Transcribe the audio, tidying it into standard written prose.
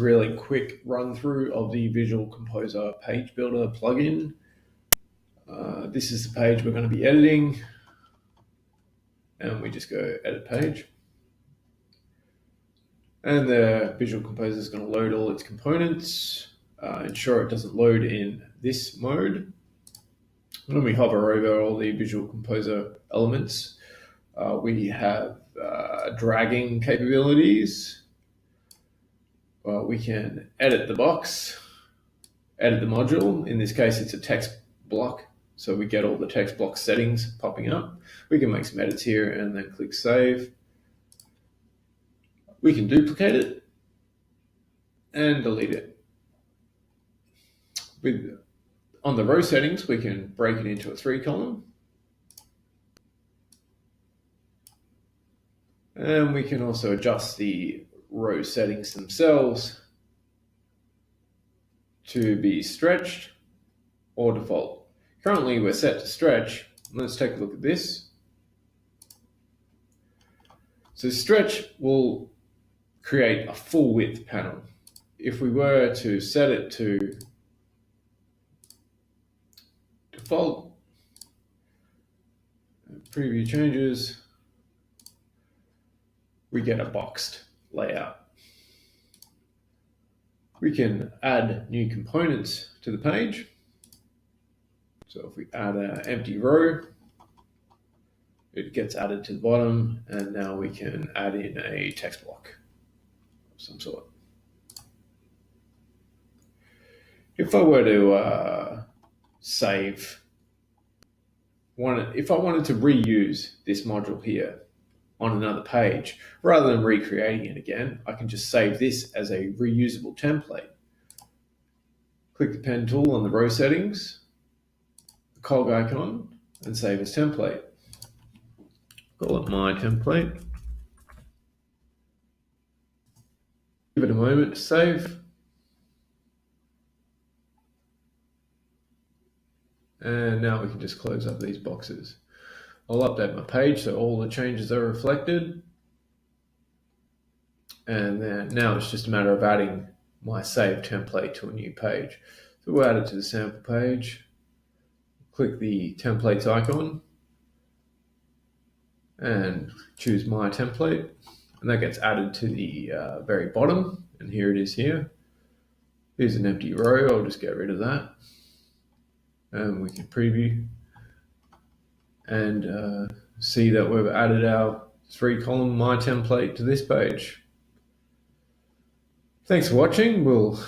Really quick run through of the Visual Composer Page Builder plugin. This is the page we're going to be editing, and we just go edit page. And the Visual Composer is going to load all its components. Ensure it doesn't load in this mode. When we hover over all the Visual Composer elements, we have dragging capabilities. We can edit the box, edit the module. In this case, it's a text block, so we get all the text block settings popping up. We can make some edits here and then click Save. We can duplicate it and delete it. On the row settings, we can break it into a 3-column. And we can also adjust the row settings themselves to be stretched or default. Currently, we're set to stretch. Let's take a look at this. So stretch will create a full width panel. If we were to set it to default, preview changes, we get a boxed layout. We can add new components to the page. So if we add an empty row, it gets added to the bottom, and now we can add in a text block of some sort. If I were to if I wanted to reuse this module here on another page, rather than recreating it again, I can just save this as a reusable template. Click the pen tool on the row settings, the cog icon, and save as template. Call it my template. Give it a moment to save. And now we can just close up these boxes. I'll update my page so all the changes are reflected. And then now it's just a matter of adding my saved template to a new page. So we'll add it to the sample page. Click the templates icon and choose my template. And that gets added to the very bottom. And here it is here. Here's an empty row. I'll just get rid of that. And we can preview and see that we've added our 3-column my template to this page. Thanks for watching. We'll